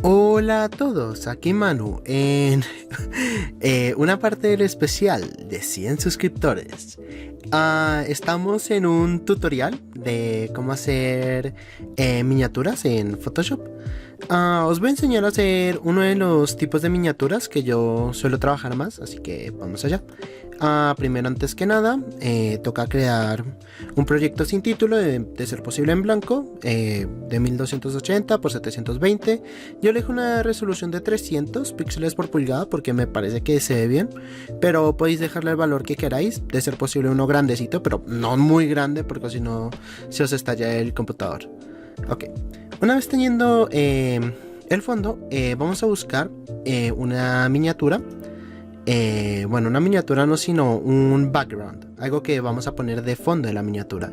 Hola a todos, aquí Manu en una parte del especial de 100 suscriptores. Estamos en un tutorial de cómo hacer miniaturas en Photoshop. Os voy a enseñar a hacer uno de los tipos de miniaturas que yo suelo trabajar más, así que vamos allá. Primero, antes que nada, toca crear un proyecto sin título, de ser posible en blanco, de 1280 por 720. Yo elijo una resolución de 300 píxeles por pulgada porque me parece que se ve bien, pero podéis dejarle el valor que queráis, de ser posible uno grandecito, pero no muy grande porque si no se os estalla el computador. Ok, una vez teniendo el fondo, vamos a buscar una miniatura. Bueno, una miniatura no, sino un background, algo que vamos a poner de fondo de la miniatura.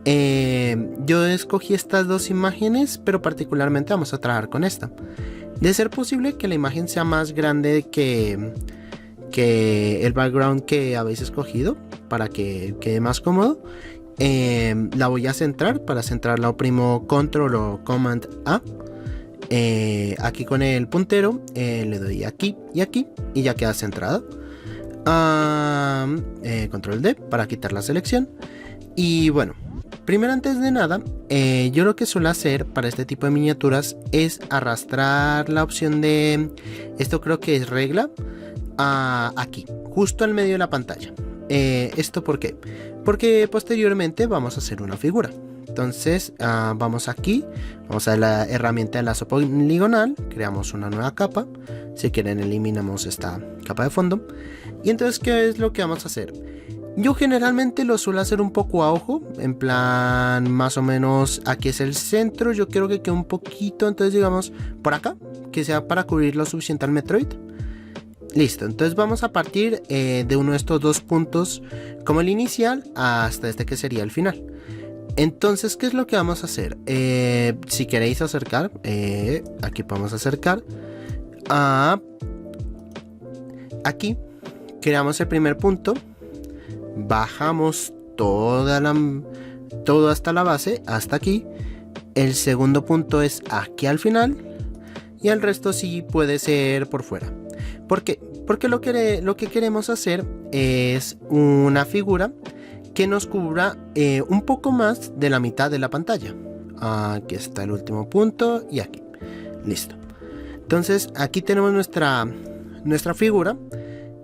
Yo escogí estas dos imágenes, pero particularmente vamos a trabajar con esta. De ser posible que la imagen sea más grande que el background que habéis escogido, para que quede más cómodo. La voy a centrar. Para centrarla oprimo Control o Command A. Aquí con el puntero le doy aquí y aquí y ya queda centrada. Control D para quitar la selección. Y bueno, primero, antes de nada, yo lo que suelo hacer para este tipo de miniaturas es arrastrar la opción de esto, creo que es regla, aquí, justo al medio de la pantalla. ¿Esto por qué? Porque posteriormente vamos a hacer una figura. Entonces vamos aquí, vamos a la herramienta de enlace poligonal, creamos una nueva capa. Si quieren, eliminamos esta capa de fondo. Y entonces, ¿qué es lo que vamos a hacer? Yo generalmente lo suelo hacer un poco a ojo, en plan, más o menos aquí es el centro. Yo quiero que quede un poquito, entonces digamos por acá, que sea para cubrir lo suficiente al Metroid. Listo, entonces vamos a partir de uno de estos dos puntos como el inicial hasta este que sería el final. Entonces, ¿qué es lo que vamos a hacer? Si queréis acercar, aquí podemos acercar. Aquí creamos el primer punto, bajamos todo hasta la base, hasta aquí. El segundo punto es aquí al final y el resto sí puede ser por fuera. ¿Por qué? Porque lo que queremos hacer es una figura que nos cubra un poco más de la mitad de la pantalla. Aquí está el último punto y aquí. Listo. Entonces aquí tenemos nuestra figura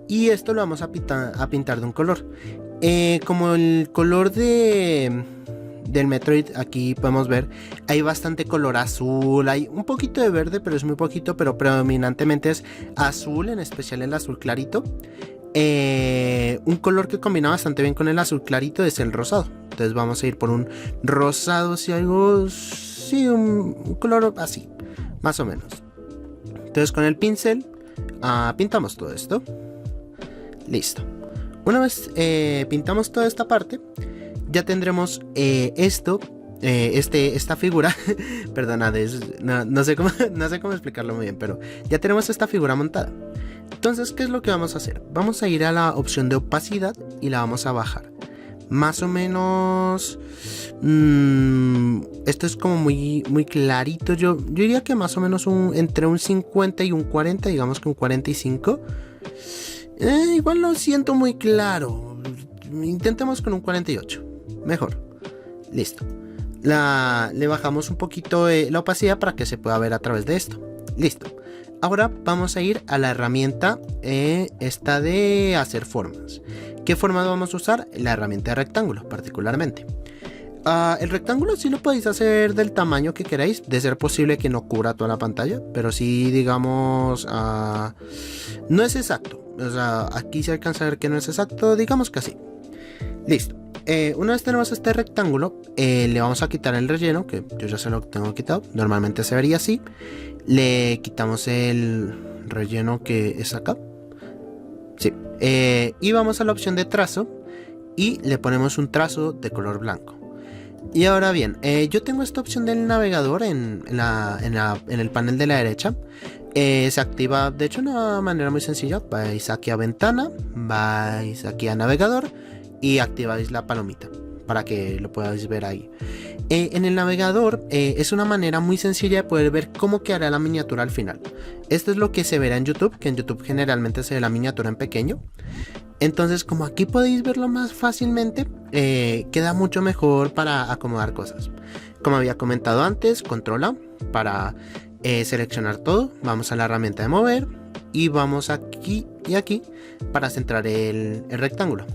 y esto lo vamos a pintar de un color. Como el color del Metroid, aquí podemos ver, hay bastante color azul, hay un poquito de verde, pero es muy poquito, pero predominantemente es azul, en especial el azul clarito. Un color que combina bastante bien con el azul clarito es el rosado. Entonces vamos a ir por un rosado, si algo, sí, un color así, más o menos. Entonces con el pincel pintamos todo esto. Listo. Una vez pintamos toda esta parte, ya tendremos esta figura. Perdona, no sé cómo explicarlo muy bien, pero ya tenemos esta figura montada. Entonces, ¿qué es lo que vamos a hacer? Vamos a ir a la opción de opacidad y la vamos a bajar. Más o menos... esto es como muy clarito. Yo diría que más o menos entre un 50 y un 40, digamos que un 45. Igual lo siento muy claro. Intentemos con un 48. Mejor. Listo. Le bajamos un poquito la opacidad para que se pueda ver a través de esto. Listo. Ahora vamos a ir a la herramienta esta de hacer formas. ¿Qué forma vamos a usar? La herramienta de rectángulo, particularmente. El rectángulo sí lo podéis hacer del tamaño que queráis, de ser posible que no cubra toda la pantalla, pero sí, digamos, no es exacto. O sea, aquí se alcanza a ver que no es exacto, digamos que así. Listo. Una vez tenemos este rectángulo, le vamos a quitar el relleno, que yo ya se lo tengo quitado. Normalmente se vería así. Le quitamos el relleno que es acá. Sí. Y vamos a la opción de trazo y le ponemos un trazo de color blanco. Y ahora bien, yo tengo esta opción del navegador en el panel de la derecha. Se activa de hecho de una manera muy sencilla. Vais aquí a ventana, vais aquí a navegador y activáis la palomita para que lo podáis ver ahí. En el navegador es una manera muy sencilla de poder ver cómo quedará la miniatura al final. Esto es lo que se verá en YouTube, que en YouTube generalmente se ve la miniatura en pequeño. Entonces, como aquí podéis verlo más fácilmente, queda mucho mejor para acomodar cosas. Como había comentado antes, control A para seleccionar todo. Vamos a la herramienta de mover y vamos aquí y aquí para centrar el rectángulo.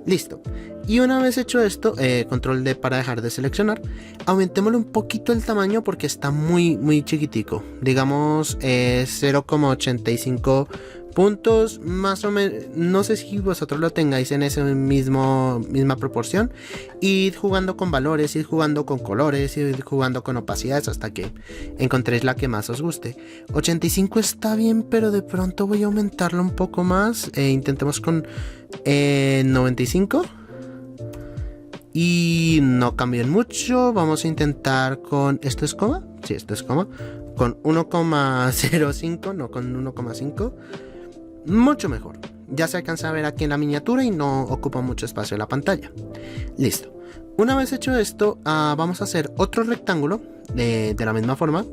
Listo. Y una vez hecho esto, control D para dejar de seleccionar. Aumentémosle un poquito el tamaño porque está muy chiquitico. Digamos 0,85 puntos más o menos. No sé si vosotros lo tengáis en esa misma proporción. Id jugando con valores, id jugando con colores, id jugando con opacidades hasta que encontréis la que más os guste. 85 está bien, pero de pronto voy a aumentarlo un poco más. Intentemos con 95. Y no cambien mucho. Vamos a intentar con... ¿Esto es coma? Sí, esto es coma. Con 1,05, no con 1,5. Mucho mejor. Ya se alcanza a ver aquí en la miniatura y no ocupa mucho espacio en la pantalla. Listo. Una vez hecho esto, vamos a hacer otro rectángulo de la misma forma,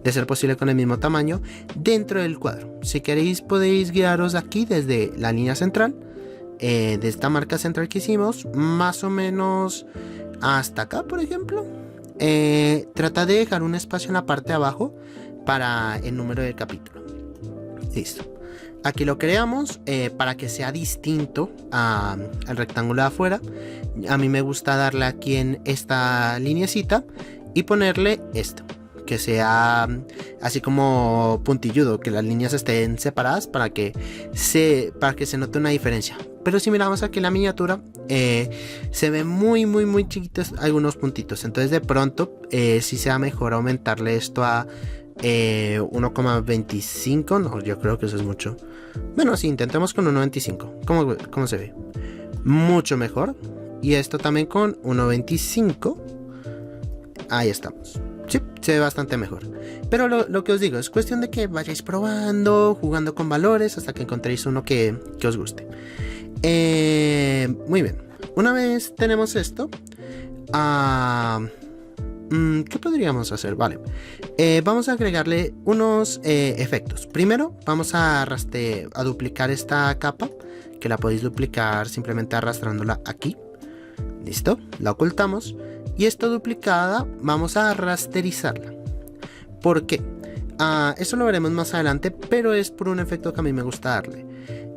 de ser posible con el mismo tamaño, dentro del cuadro. Si queréis podéis guiaros aquí desde la línea central. De esta marca central que hicimos, más o menos hasta acá, por ejemplo. Trata de dejar un espacio en la parte de abajo para el número del capítulo. Listo. Aquí lo creamos para que sea distinto al rectángulo de afuera. A mí me gusta darle aquí en esta lineecita y ponerle esto, que sea así como puntilludo, que las líneas estén separadas para que se note una diferencia. Pero si miramos aquí la miniatura, se ve muy chiquitos algunos puntitos. Entonces de pronto sí sea mejor aumentarle esto a 1,25. No, yo creo que eso es mucho. Bueno, sí, intentemos con 1,25. ¿Cómo se ve? Mucho mejor. Y esto también con 1,25. Ahí estamos. Sí, se ve bastante mejor. Pero lo que os digo, es cuestión de que vayáis probando, jugando con valores hasta que encontréis uno que os guste. Muy bien. Una vez tenemos esto, ¿qué podríamos hacer? Vale. Vamos a agregarle unos efectos. Primero vamos a duplicar esta capa, que la podéis duplicar simplemente arrastrándola aquí. Listo, la ocultamos. Y esta duplicada vamos a rasterizarla. ¿Por qué? Eso lo veremos más adelante, pero es por un efecto que a mí me gusta darle.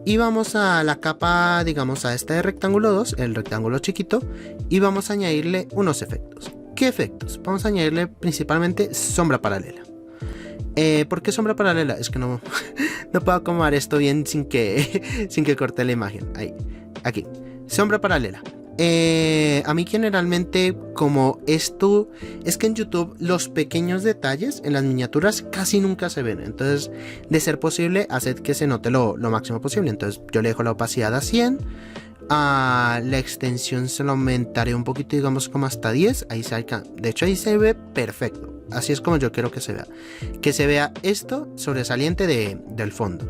Y vamos a la capa, digamos a este de rectángulo 2, el rectángulo chiquito, y vamos a añadirle unos efectos. ¿Qué efectos? Vamos a añadirle principalmente sombra paralela. ¿Por qué sombra paralela? Es que no puedo acomodar esto bien sin que corte la imagen. Ahí, aquí, sombra paralela. A mí generalmente, como esto es que en YouTube los pequeños detalles en las miniaturas casi nunca se ven, entonces de ser posible haced que se note lo máximo posible. Entonces yo le dejo la opacidad a 100, la extensión se lo aumentaré un poquito, digamos como hasta 10. Ahí se alcanza, de hecho ahí se ve perfecto. Así es como yo quiero que se vea esto sobresaliente del fondo.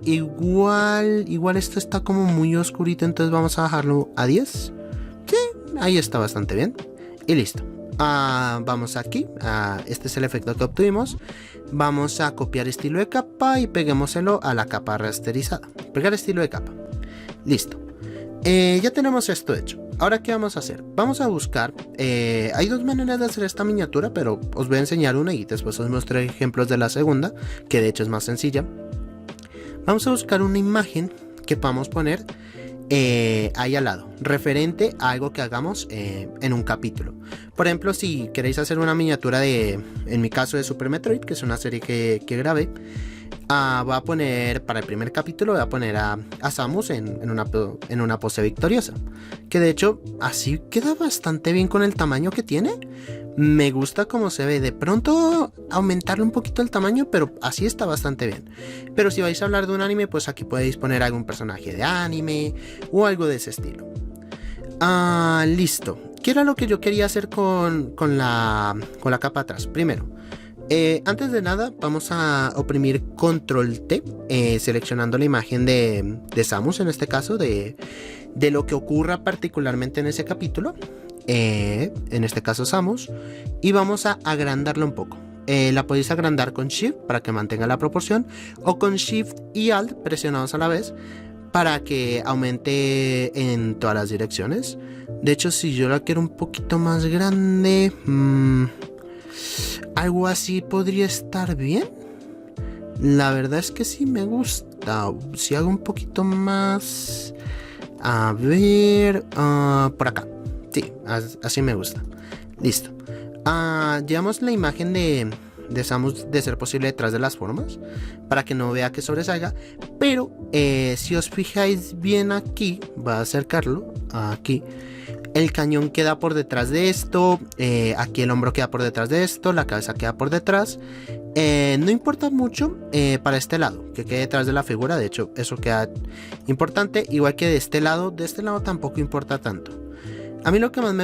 Igual esto está como muy oscurito, entonces vamos a bajarlo a 10. Sí, ahí está bastante bien. Y listo. Vamos aquí. Este es el efecto que obtuvimos. Vamos a copiar estilo de capa y peguémoselo a la capa rasterizada. Pegar estilo de capa. Listo. Ya tenemos esto hecho. Ahora, ¿qué vamos a hacer? Vamos a buscar. Hay dos maneras de hacer esta miniatura, pero os voy a enseñar una y después os muestro ejemplos de la segunda, que de hecho es más sencilla. Vamos a buscar una imagen que podamos poner ahí al lado, referente a algo que hagamos en un capítulo. Por ejemplo, si queréis hacer una miniatura en mi caso de Super Metroid, que es una serie que grabé, voy a poner, para el primer capítulo voy a poner a Samus en una pose victoriosa, que de hecho así queda bastante bien con el tamaño que tiene. Me gusta cómo se ve. De pronto aumentarle un poquito el tamaño, pero así está bastante bien. Pero si vais a hablar de un anime, pues aquí podéis poner algún personaje de anime o algo de ese estilo. Listo. ¿Qué era lo que yo quería hacer con la capa atrás? Primero, antes de nada vamos a oprimir control T, seleccionando la imagen de Samus, en este caso de lo que ocurra particularmente en ese capítulo. en este caso Samus, y vamos a agrandarla un poco. La podéis agrandar con Shift para que mantenga la proporción, o con Shift y Alt presionados a la vez para que aumente en todas las direcciones. De hecho, si yo la quiero un poquito más grande, algo así podría estar bien. La verdad es que sí me gusta. Si hago un poquito más, a ver, por acá. Sí, así me gusta. Listo. Llevamos la imagen de Samus, de ser posible, detrás de las formas para que no vea que sobresalga. Pero si os fijáis bien aquí, voy a acercarlo aquí. El cañón queda por detrás de esto, aquí el hombro queda por detrás de esto, la cabeza queda por detrás. No importa mucho para este lado, que quede detrás de la figura. De hecho, eso queda importante, igual que de este lado tampoco importa tanto. A mí lo que más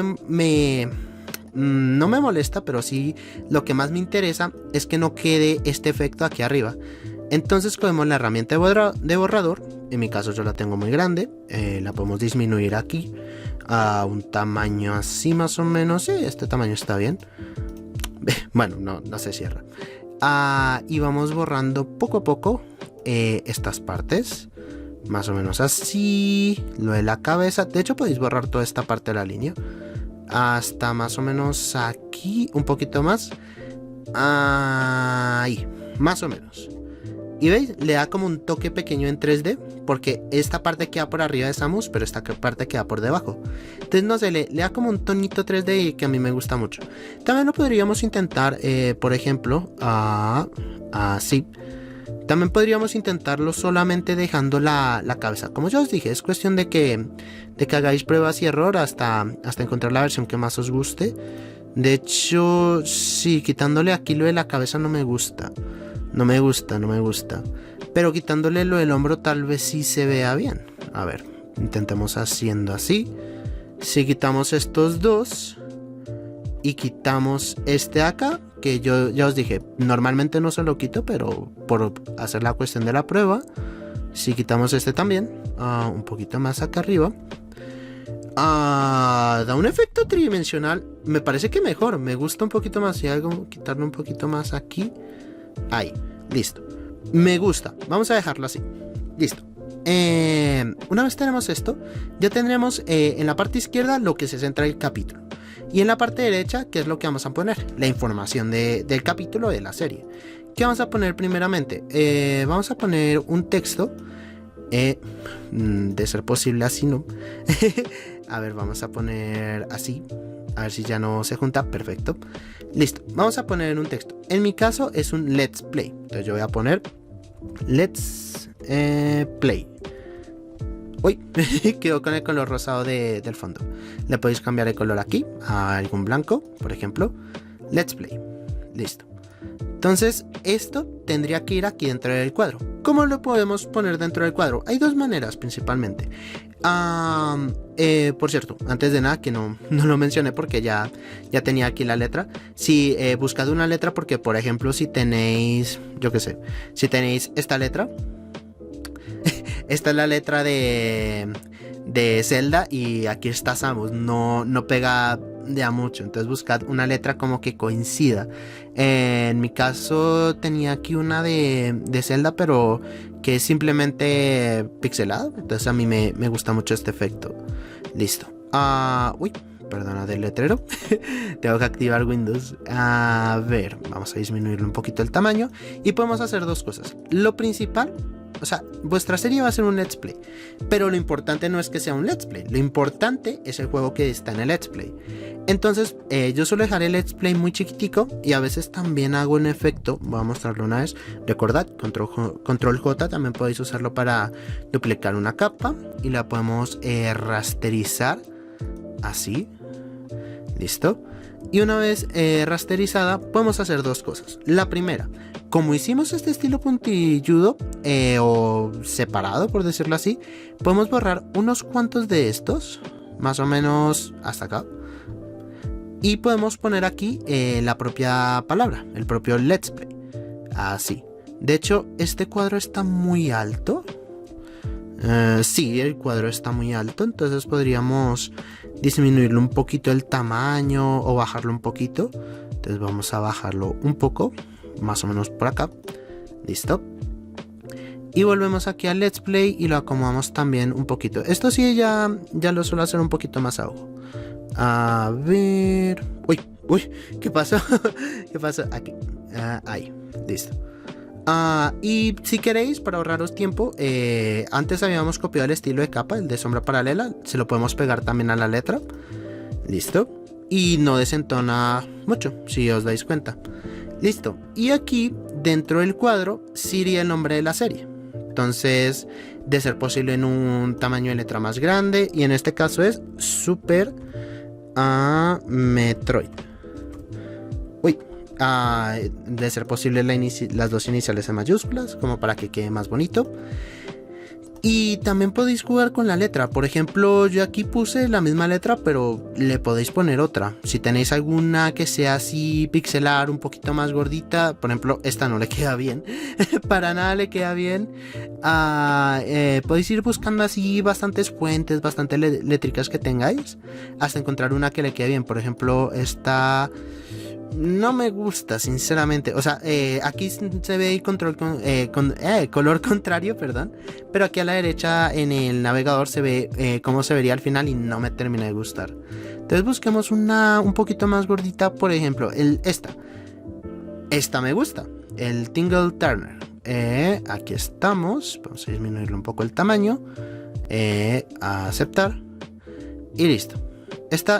no me molesta, pero sí lo que más me interesa es que no quede este efecto aquí arriba. Entonces cogemos la herramienta de borrador. En mi caso yo la tengo muy grande, la podemos disminuir aquí a un tamaño así más o menos. Sí, este tamaño está bien. Bueno, no se cierra. Y vamos borrando poco a poco estas partes, más o menos así. Lo de la cabeza, de hecho podéis borrar toda esta parte de la línea hasta más o menos aquí, un poquito más, ahí, más o menos. Y veis, le da como un toque pequeño en 3D, porque esta parte queda por arriba de Samus, pero esta parte queda por debajo. Entonces no sé, le da como un tonito 3D que a mí me gusta mucho. También lo podríamos intentar, por ejemplo, así. También podríamos intentarlo solamente dejando la cabeza. Como ya os dije, es cuestión de que hagáis pruebas y error hasta encontrar la versión que más os guste. De hecho, sí, quitándole aquí lo de la cabeza no me gusta. No me gusta. Pero quitándole lo del hombro tal vez sí se vea bien. A ver, intentemos haciendo así. Si quitamos estos dos y quitamos este acá, que yo ya os dije, normalmente no se lo quito, pero por hacer la cuestión de la prueba, si quitamos este también, un poquito más acá arriba, da un efecto tridimensional. Me parece que mejor, me gusta un poquito más. Si hago quitarle un poquito más aquí, ahí, listo, me gusta. Vamos a dejarlo así, listo. Una vez tenemos esto, ya tendremos en la parte izquierda lo que se centra el capítulo, y en la parte derecha, ¿qué es lo que vamos a poner? La información del capítulo de la serie. ¿Qué vamos a poner primeramente? Vamos a poner un texto, de ser posible así, ¿no? A ver, vamos a poner así. A ver si ya no se junta, perfecto. Listo, vamos a poner un texto. En mi caso es un let's play. Entonces yo voy a poner let's play. Uy, quedó con el color rosado del fondo. Le podéis cambiar el color aquí a algún blanco, por ejemplo. Let's play. Listo. Entonces esto tendría que ir aquí dentro del cuadro. ¿Cómo lo podemos poner dentro del cuadro? Hay dos maneras principalmente. Por cierto, antes de nada, que no lo mencioné porque ya tenía aquí la letra. Si buscad una letra, porque por ejemplo si tenéis, yo qué sé, si tenéis esta letra, esta es la letra de Zelda y aquí está Samus, no pega de a mucho, entonces buscad una letra como que coincida. En mi caso tenía aquí una de Zelda, pero que es simplemente pixelado, entonces a mí me gusta mucho este efecto. Listo. Uy, perdona del letrero. Tengo que activar Windows. A ver, vamos a disminuirle un poquito el tamaño y podemos hacer dos cosas. Lo principal, o sea, vuestra serie va a ser un let's play, pero lo importante no es que sea un let's play, lo importante es el juego que está en el let's play. Entonces yo suelo dejar el let's play muy chiquitico y a veces también hago un efecto. Voy a mostrarlo una vez. Recordad, control J, también podéis usarlo para duplicar una capa y la podemos rasterizar así. Listo. Y una vez rasterizada podemos hacer dos cosas. La primera, como hicimos este estilo puntilludo o separado, por decirlo así, podemos borrar unos cuantos de estos, más o menos hasta acá, y podemos poner aquí la propia palabra, el propio let's play, así. De hecho, este cuadro está muy alto. Sí, el cuadro está muy alto, entonces podríamos disminuirlo un poquito el tamaño o bajarlo un poquito. Entonces vamos a bajarlo un poco, más o menos por acá. Listo. Y volvemos aquí al Let's Play y lo acomodamos también un poquito. Esto sí ya lo suelo hacer un poquito más abajo. A ver... Uy, ¿qué pasó? ¿Qué pasó? Aquí. Ahí, listo. Y si queréis, para ahorraros tiempo, antes habíamos copiado el estilo de capa, el de sombra paralela. Se lo podemos pegar también a la letra. Listo. Y no desentona mucho, si os dais cuenta. Listo. Y aquí, dentro del cuadro, sí iría el nombre de la serie. Entonces, de ser posible en un tamaño de letra más grande. Y en este caso es Super Metroid. De ser posible las dos iniciales en mayúsculas, como para que quede más bonito. Y también podéis jugar con la letra. Por ejemplo, yo aquí puse la misma letra, pero le podéis poner otra. Si tenéis alguna que sea así pixelar, un poquito más gordita, por ejemplo, esta no le queda bien. Para nada le queda bien. Podéis ir buscando así bastantes fuentes, bastantes létricas que tengáis, hasta encontrar una que le quede bien. Por ejemplo, esta... no me gusta, sinceramente. O sea, aquí se ve el color contrario, perdón. Pero aquí a la derecha en el navegador se ve cómo se vería al final y no me termina de gustar. Entonces busquemos una un poquito más gordita. Por ejemplo, esta me gusta, el Tingle Turner. Aquí estamos. Vamos a disminuirle un poco el tamaño. A aceptar. Y listo.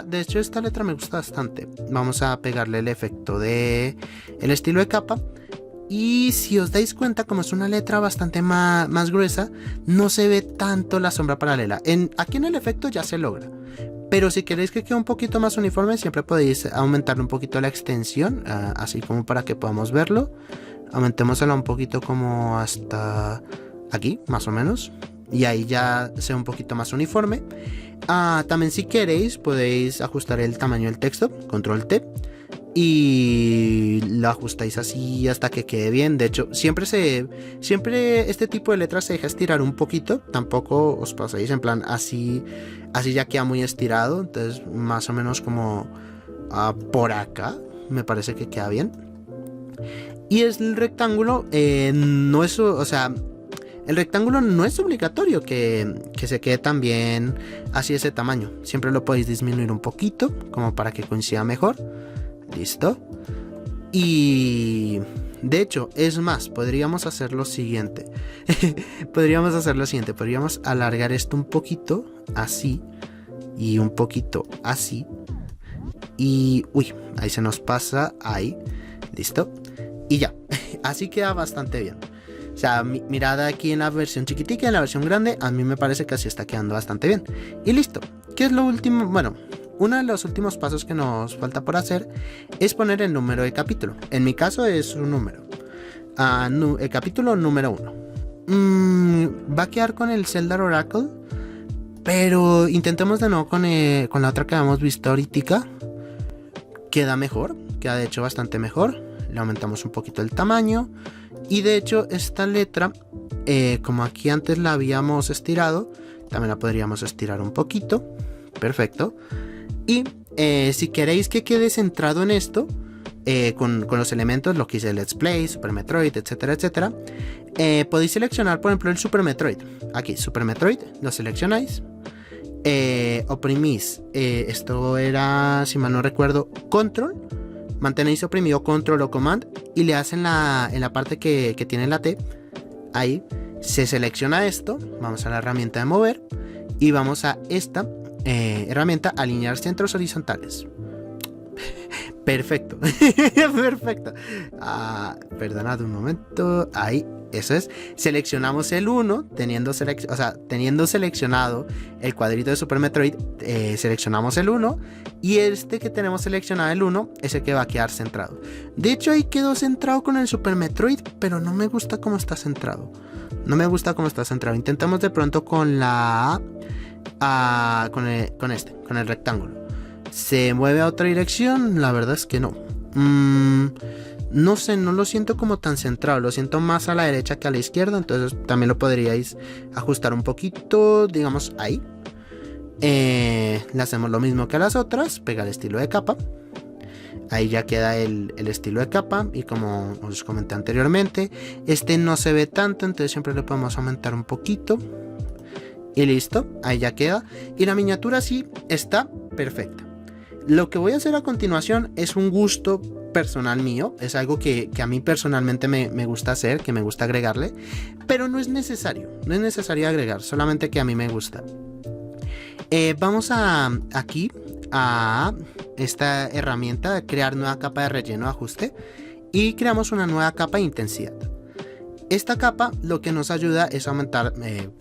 De hecho, esta letra me gusta bastante. Vamos a pegarle el efecto de el estilo de capa. Y si os dais cuenta, como es una letra bastante más gruesa, no se ve tanto la sombra paralela. Aquí en el efecto ya se logra. Pero si queréis que quede un poquito más uniforme, siempre podéis aumentarle un poquito la extensión, así como para que podamos verlo. Aumentémosla un poquito como hasta aquí, más o menos. Y ahí ya sea un poquito más uniforme. También si queréis podéis ajustar el tamaño del texto, control T, y lo ajustáis así hasta que quede bien. De hecho, siempre este tipo de letras se deja estirar un poquito. Tampoco os paséis en plan así ya queda muy estirado. Entonces más o menos como por acá me parece que queda bien. Y el rectángulo no es, o sea, el rectángulo no es obligatorio que se quede también así ese tamaño. Siempre lo podéis disminuir un poquito, como para que coincida mejor. Listo. Y de hecho, es más, podríamos hacer lo siguiente. Podríamos alargar esto un poquito, así. Y un poquito así. Y ahí se nos pasa, ahí. Listo. Y ya, así queda bastante bien. O sea, mirad aquí en la versión chiquitica, en la versión grande, a mí me parece que así está quedando bastante bien. Y listo. ¿Qué es lo último? Bueno, uno de los últimos pasos que nos falta por hacer es poner el número de capítulo. En mi caso es un número. El capítulo número 1. Va a quedar con el Zelda Oracle, pero intentemos de nuevo con la otra que habíamos visto ahorita. Queda mejor, queda de hecho bastante mejor. Le aumentamos un poquito el tamaño. Y de hecho esta letra, como aquí antes la habíamos estirado, también la podríamos estirar un poquito. Perfecto. Y si queréis que quede centrado en esto, con los elementos, lo que hice Let's Play, Super Metroid, etcétera, etcétera, podéis seleccionar por ejemplo el Super Metroid. Aquí, Super Metroid, lo seleccionáis. Oprimís, esto era, si mal no recuerdo, Control. Mantenéis oprimido Control o Command y le hacen en la parte que tiene la T. Ahí se selecciona esto. Vamos a la herramienta de mover y vamos a esta herramienta alinear centros horizontales. Perfecto. Perfecto. Perdonad un momento. Ahí, eso es. Seleccionamos el 1, teniendo seleccionado el cuadrito de Super Metroid, seleccionamos el 1. Y este que tenemos seleccionado el 1 es el que va a quedar centrado. De hecho, ahí quedó centrado con el Super Metroid, pero no me gusta cómo está centrado. Intentamos de pronto con la con el rectángulo. ¿Se mueve a otra dirección? La verdad es que no. no sé, no lo siento como tan centrado, lo siento más a la derecha que a la izquierda, entonces también lo podríais ajustar un poquito, digamos ahí. Le hacemos lo mismo que a las otras, pegar estilo de capa. Ahí ya queda el estilo de capa, y como os comenté anteriormente, este no se ve tanto, entonces siempre le podemos aumentar un poquito. Y listo, ahí ya queda. Y la miniatura sí está perfecta. Lo que voy a hacer a continuación es un gusto personal mío, es algo que a mí personalmente me gusta hacer, que me gusta agregarle, pero no es necesario agregar, solamente que a mí me gusta. Vamos aquí a esta herramienta, crear nueva capa de relleno, ajuste, y creamos una nueva capa de intensidad. Esta capa lo que nos ayuda es aumentar,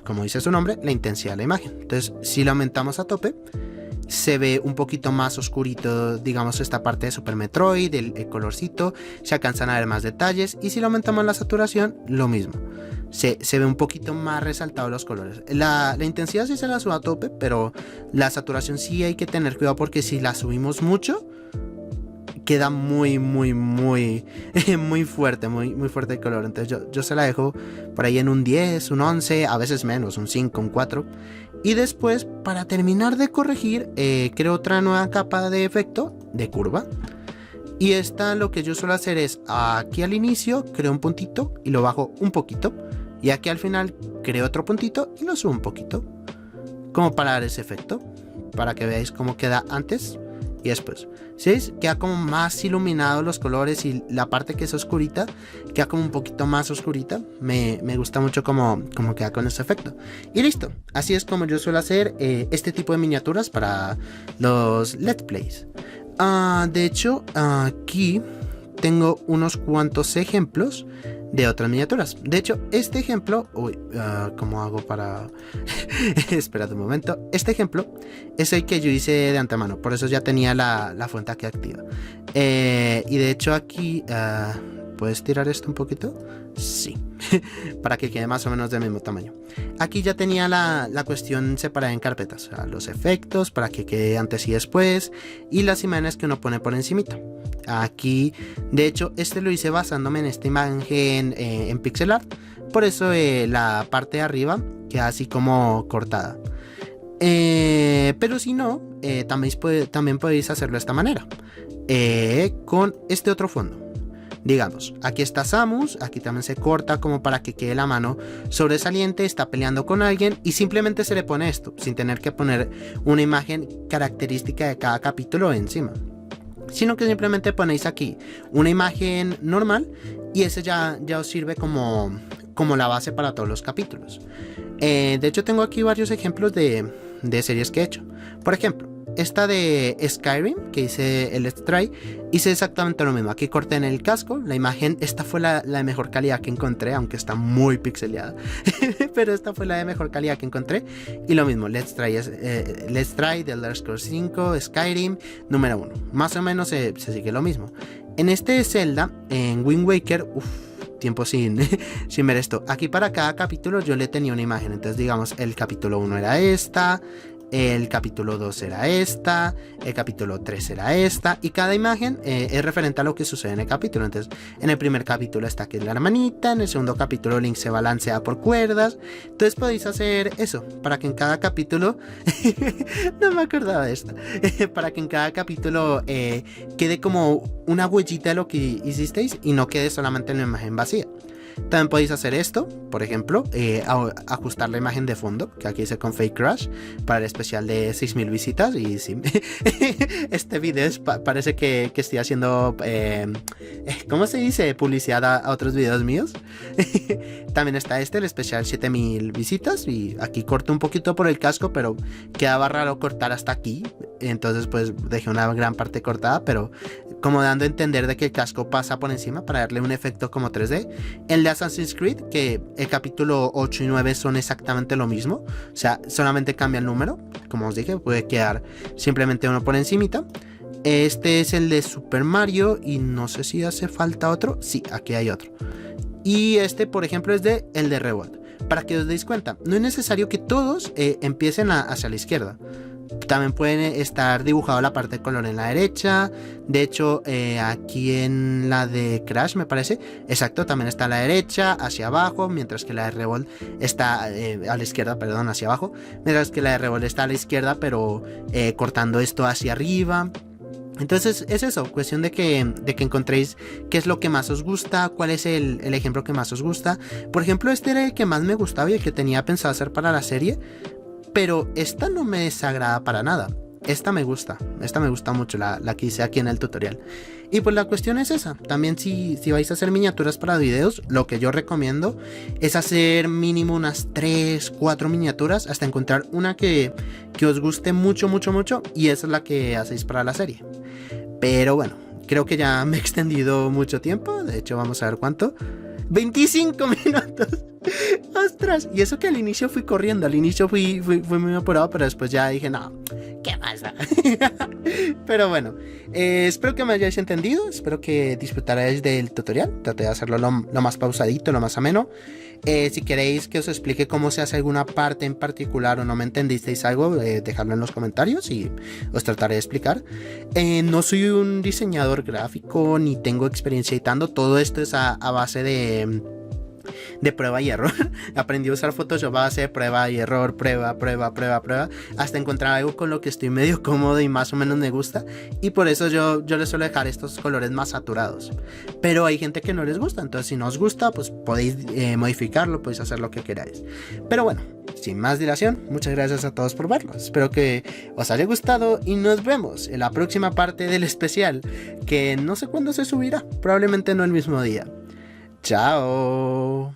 como dice su nombre, la intensidad de la imagen. Entonces, si la aumentamos a tope, se ve un poquito más oscurito, digamos, esta parte de Super Metroid, el colorcito, se alcanzan a ver más detalles, y si le aumentamos la saturación, lo mismo. Se ve un poquito más resaltado los colores. La intensidad sí se la sube a tope, pero la saturación sí hay que tener cuidado, porque si la subimos mucho, queda muy fuerte, muy fuerte el color. Entonces yo se la dejo por ahí en un 10, un 11, a veces menos, un 5, un 4. Y después, para terminar de corregir, creo otra nueva capa de efecto de curva. Y esta, lo que yo suelo hacer es, aquí al inicio creo un puntito y lo bajo un poquito, y aquí al final creo otro puntito y lo subo un poquito, como para dar ese efecto, para que veáis cómo queda antes y después. ¿Sí? Queda como más iluminado los colores, y la parte que es oscurita queda como un poquito más oscurita. Me gusta mucho como queda con ese efecto. Y listo, así es como yo suelo hacer este tipo de miniaturas para los Let's Plays. De hecho, aquí tengo unos cuantos ejemplos de otras miniaturas. De hecho, este ejemplo, ¿cómo hago para...? Esperad un momento. Este ejemplo es el que yo hice de antemano, por eso ya tenía la fuente aquí activa. Y de hecho aquí, ¿puedes tirar esto un poquito? Sí, para que quede más o menos del mismo tamaño. Aquí ya tenía la cuestión separada en carpetas, o sea, los efectos para que quede antes y después, y las imágenes que uno pone por encimita. Aquí, de hecho, este lo hice basándome en esta imagen en pixel art, por eso la parte de arriba queda así como cortada. Pero si no, también podéis hacerlo de esta manera, con este otro fondo. Digamos, aquí está Samus, aquí también se corta como para que quede la mano sobresaliente, está peleando con alguien, y simplemente se le pone esto, sin tener que poner una imagen característica de cada capítulo encima, sino que simplemente ponéis aquí una imagen normal, y ese ya os sirve como la base para todos los capítulos. De hecho, tengo aquí varios ejemplos de series que he hecho. Por ejemplo, esta de Skyrim, que hice el Let's Try, hice exactamente lo mismo. Aquí corté en el casco, la imagen, esta fue la de mejor calidad que encontré, aunque está muy pixeleada, pero esta fue la de mejor calidad que encontré. Y lo mismo, Let's Try The Elder Scrolls 5, Skyrim, número 1. Más o menos se sigue lo mismo. En este de Zelda, en Wind Waker, tiempo sin ver esto. Aquí para cada capítulo yo le tenía una imagen. Entonces, digamos, el capítulo 1 era esta, el capítulo 2 era esta, el capítulo 3 era esta, y cada imagen es referente a lo que sucede en el capítulo. Entonces, en el primer capítulo está que es la hermanita, en el segundo capítulo Link se balancea por cuerdas. Entonces podéis hacer eso, para que en cada capítulo no me acordaba de esto, para que en cada capítulo quede como una huellita de lo que hicisteis, y no quede solamente en la imagen vacía. También podéis hacer esto, por ejemplo, ajustar la imagen de fondo, que aquí hice con Fake Crash para el especial de 6000 visitas. Y sí, este video parece que estoy haciendo, ¿cómo se dice? Publicidad a otros videos míos. También está el especial 7000 visitas, y aquí corto un poquito por el casco, pero quedaba raro cortar hasta aquí, entonces pues dejé una gran parte cortada, pero como dando a entender de que el casco pasa por encima para darle un efecto como 3D. El de Assassin's Creed, que el capítulo 8 y 9 son exactamente lo mismo, o sea, solamente cambia el número, como os dije, puede quedar simplemente uno por encimita. Este es el de Super Mario, y no sé si hace falta otro, sí, aquí hay otro. Y este, por ejemplo, es el de Revolt. Para que os deis cuenta, no es necesario que todos empiecen hacia la izquierda. También puede estar dibujado la parte de color en la derecha. De hecho, aquí en la de Crash, me parece, exacto, también está a la derecha, hacia abajo, mientras que la de Revolt está a la izquierda, perdón, hacia abajo, mientras que la de Revolt está a la izquierda, pero cortando esto hacia arriba. Entonces es eso, cuestión de que encontréis qué es lo que más os gusta, cuál es el ejemplo que más os gusta. Por ejemplo, este era el que más me gustaba y el que tenía pensado hacer para la serie, pero esta no me desagrada para nada. Esta me gusta mucho, la que hice aquí en el tutorial. Y pues la cuestión es esa. También si vais a hacer miniaturas para videos, lo que yo recomiendo es hacer mínimo unas 3, 4 miniaturas hasta encontrar una que os guste mucho, mucho, mucho. Y esa es la que hacéis para la serie. Pero bueno, creo que ya me he extendido mucho tiempo. De hecho, vamos a ver cuánto. 25 minutos. Ostras, y eso que al inicio fui corriendo, al inicio fui muy apurado, pero después ya dije, no, ¿qué pasa? Pero bueno, espero que me hayáis entendido, espero que disfrutaréis del tutorial. Traté de hacerlo lo más pausadito, lo más ameno. Si queréis que os explique cómo se hace alguna parte en particular o no me entendisteis algo, dejadlo en los comentarios y os trataré de explicar. No soy un diseñador gráfico ni tengo experiencia editando, todo esto es a base de prueba y error. Aprendí a usar Photoshop a base de prueba y error, prueba, hasta encontrar algo con lo que estoy medio cómodo y más o menos me gusta, y por eso yo les suelo dejar estos colores más saturados. Pero hay gente que no les gusta, entonces si no os gusta, pues podéis modificarlo, podéis hacer lo que queráis. Pero bueno, sin más dilación, muchas gracias a todos por verlo. Espero que os haya gustado y nos vemos en la próxima parte del especial, que no sé cuándo se subirá, probablemente no el mismo día. Chao.